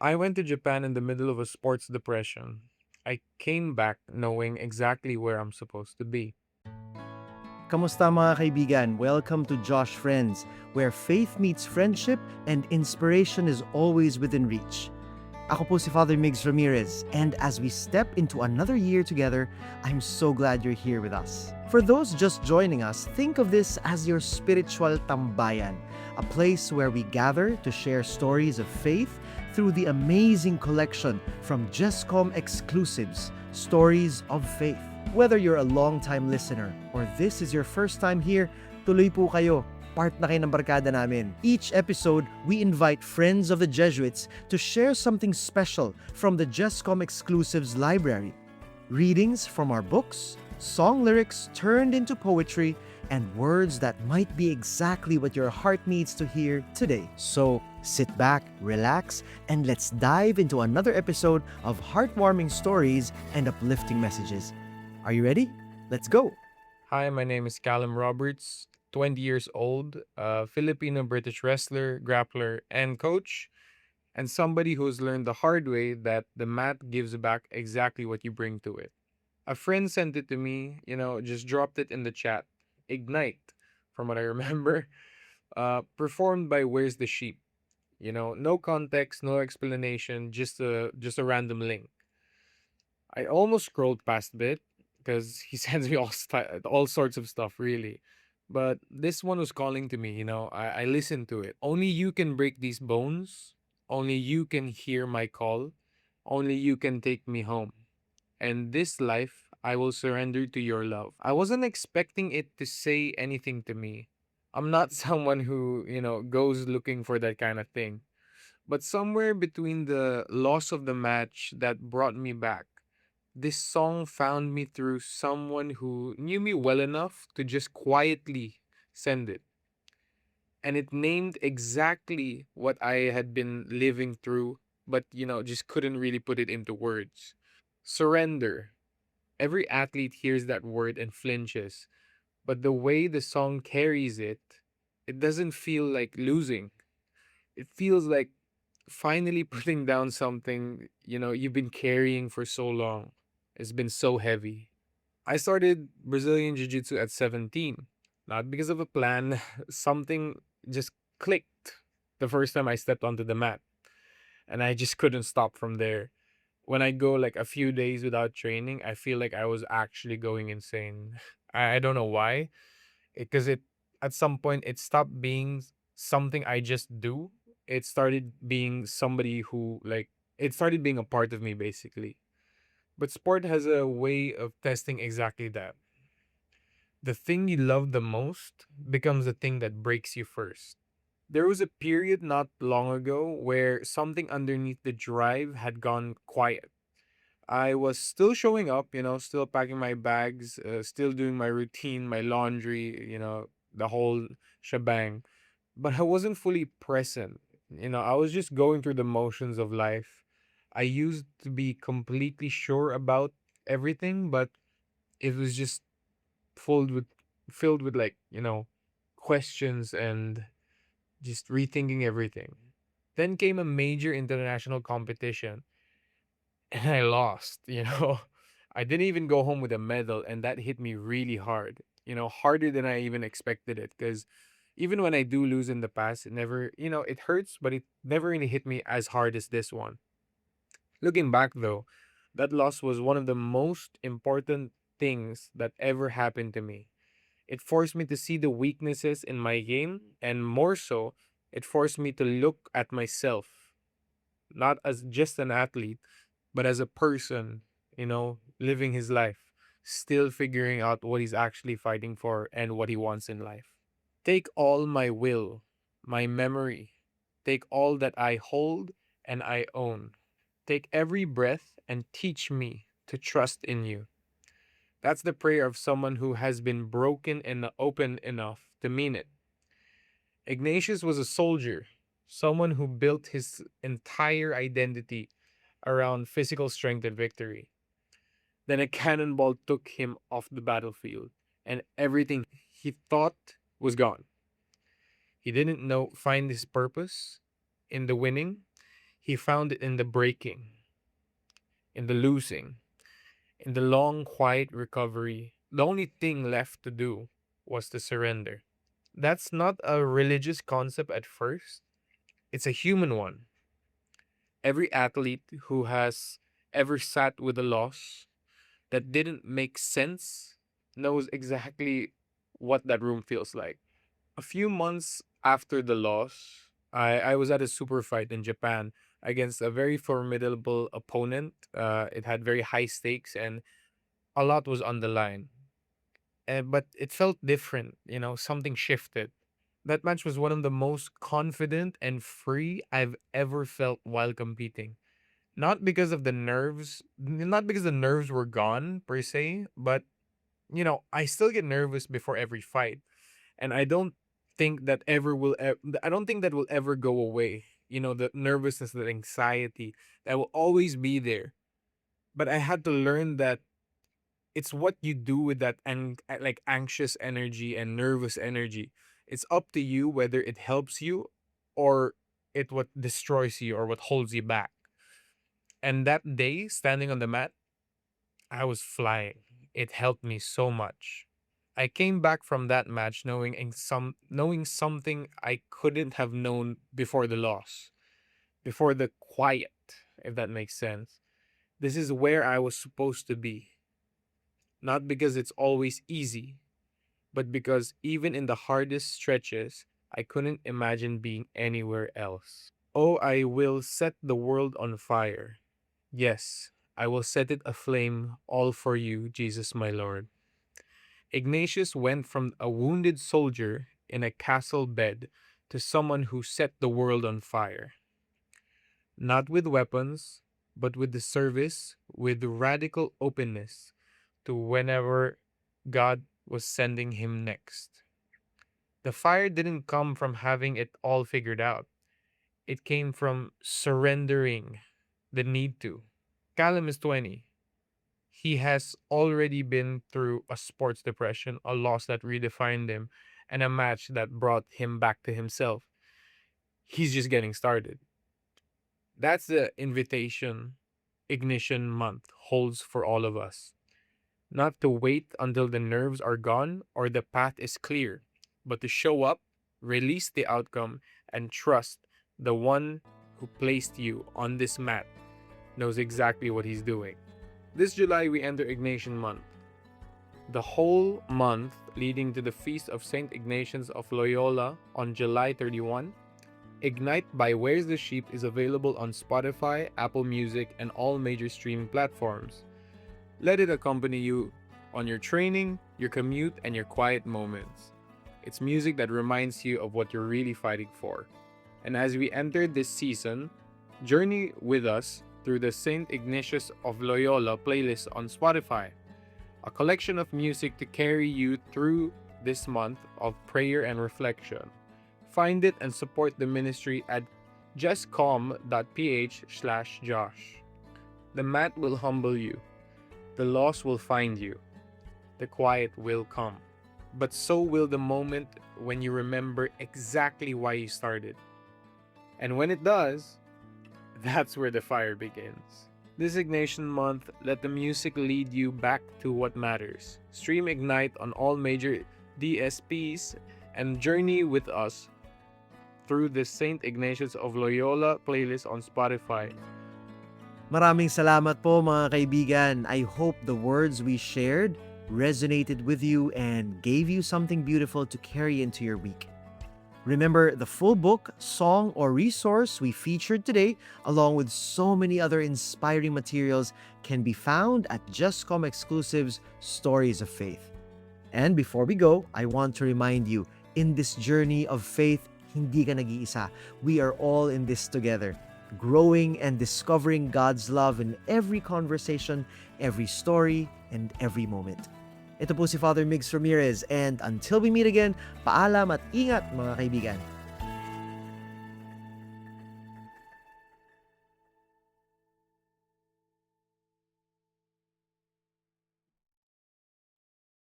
I went to Japan in the middle of a sports depression. I came back knowing exactly where I'm supposed to be. Kamusta mga kaibigan? Welcome to Josh Friends, where faith meets friendship and inspiration is always within reach. Ako po si Father Migs Ramirez, and as we step into another year together, I'm so glad you're here with us. For those just joining us, think of this as your spiritual tambayan, a place where we gather to share stories of faith through the amazing collection from JESCOM exclusives, Stories of Faith. Whether you're a long-time listener or this is your first time here, tuloy po kayo. Part na kayo ng barkada namin. Each episode, we invite friends of the Jesuits to share something special from the JESCOM Exclusives library. Readings from our books, song lyrics turned into poetry, and words that might be exactly what your heart needs to hear today. So, sit back, relax, and let's dive into another episode of heartwarming stories and uplifting messages. Are you ready? Let's go! Hi, my name is Callum Roberts, 20 years old, a Filipino British wrestler, grappler, and coach, and somebody who's learned the hard way that the mat gives back exactly what you bring to it. A friend sent it to me, just dropped it in the chat. Ignite, from what I remember, performed by Where's the Sheep. No context, no explanation, just a random link. I almost scrolled past bit because he sends me all sorts of stuff, really. But this one was calling to me. I listened to it. Only you can break these bones. Only you can hear my call. Only you can take me home. And this life, I will surrender to your love. I wasn't expecting it to say anything to me. I'm not someone who, goes looking for that kind of thing. But somewhere between the loss of the match that brought me back, this song found me through someone who knew me well enough to just quietly send it. And it named exactly what I had been living through, but just couldn't really put it into words. Surrender. Every athlete hears that word and flinches, but the way the song carries it, it doesn't feel like losing. It feels like finally putting down something, you've been carrying for so long. It's been so heavy. I started Brazilian Jiu-Jitsu at 17, not because of a plan. Something just clicked the first time I stepped onto the mat, and I just couldn't stop from there. When I go like a few days without training, I feel like I was actually going insane. I don't know why, because it at some point it stopped being something I just do. It started being somebody who like it started being a part of me basically. But sport has a way of testing exactly that. The thing you love the most becomes the thing that breaks you first. There was a period not long ago where something underneath the drive had gone quiet. I was still showing up, still packing my bags, still doing my routine, my laundry, the whole shebang. But I wasn't fully present. I was just going through the motions of life. I used to be completely sure about everything, but it was just filled with filled with like, questions and just rethinking everything. Then came a major international competition and I lost. I didn't even go home with a medal and that hit me really hard. Harder than I even expected it because even when I do lose in the past, it never, it hurts, but it never really hit me as hard as this one. Looking back though, that loss was one of the most important things that ever happened to me. It forced me to see the weaknesses in my game, and more so, it forced me to look at myself, not as just an athlete, but as a person, living his life, still figuring out what he's actually fighting for and what he wants in life. Take all my will, my memory, take all that I hold and I own. Take every breath and teach me to trust in you. That's the prayer of someone who has been broken and open enough to mean it. Ignatius was a soldier, someone who built his entire identity around physical strength and victory. Then a cannonball took him off the battlefield, and everything he thought was gone. He didn't know find his purpose in the winning. He found it in the breaking, in the losing, in the long, quiet recovery. The only thing left to do was to surrender. That's not a religious concept at first, it's a human one. Every athlete who has ever sat with a loss that didn't make sense knows exactly what that room feels like. A few months after the loss, I was at a super fight in Japan against a very formidable opponent. It had very high stakes and a lot was on the line. But it felt different, something shifted. That match was one of the most confident and free I've ever felt while competing. Not because the nerves were gone per se, but I still get nervous before every fight, and I don't think that will ever go away. The nervousness, the anxiety that will always be there. But I had to learn that it's what you do with that and like anxious energy and nervous energy. It's up to you whether it helps you or it what destroys you or what holds you back. And that day, standing on the mat, I was flying. It helped me so much. I came back from that match knowing something I couldn't have known before the loss, before the quiet, if that makes sense. This is where I was supposed to be. Not because it's always easy, but because even in the hardest stretches, I couldn't imagine being anywhere else. Oh, I will set the world on fire. Yes, I will set it aflame, all for you, Jesus my Lord. Ignatius went from a wounded soldier in a castle bed to someone who set the world on fire. Not with weapons, but with the service, with radical openness to whenever God was sending him next. The fire didn't come from having it all figured out, it came from surrendering the need to. Callum is 20. He has already been through a sports depression, a loss that redefined him, and a match that brought him back to himself. He's just getting started. That's the invitation Ignition Month holds for all of us. Not to wait until the nerves are gone or the path is clear, but to show up, release the outcome, and trust the one who placed you on this mat knows exactly what he's doing. This July, we enter Ignatian Month. The whole month leading to the feast of St. Ignatius of Loyola on July 31, Ignite by Where's the Sheep is available on Spotify, Apple Music, and all major streaming platforms. Let it accompany you on your training, your commute, and your quiet moments. It's music that reminds you of what you're really fighting for. And as we enter this season, journey with us through the St. Ignatius of Loyola playlist on Spotify, a collection of music to carry you through this month of prayer and reflection. Find it and support the ministry at justcom.ph/Josh. The mat will humble you. The loss will find you. The quiet will come. But so will the moment when you remember exactly why you started. And when it does, that's where the fire begins. This Ignatian Month, let the music lead you back to what matters. Stream Ignite on all major DSPs and journey with us through the St. Ignatius of Loyola playlist on Spotify. Maraming salamat po mga kaibigan. I hope the words we shared resonated with you and gave you something beautiful to carry into your week. Remember, the full book, song, or resource we featured today, along with so many other inspiring materials, can be found at JustCom Exclusives Stories of Faith. And before we go, I want to remind you, in this journey of faith, hindi ka nag-iisa. We are all in this together, growing and discovering God's love in every conversation, every story, and every moment. Ito po si Father Migs Ramirez, and until we meet again, paalam at ingat mga kaibigan.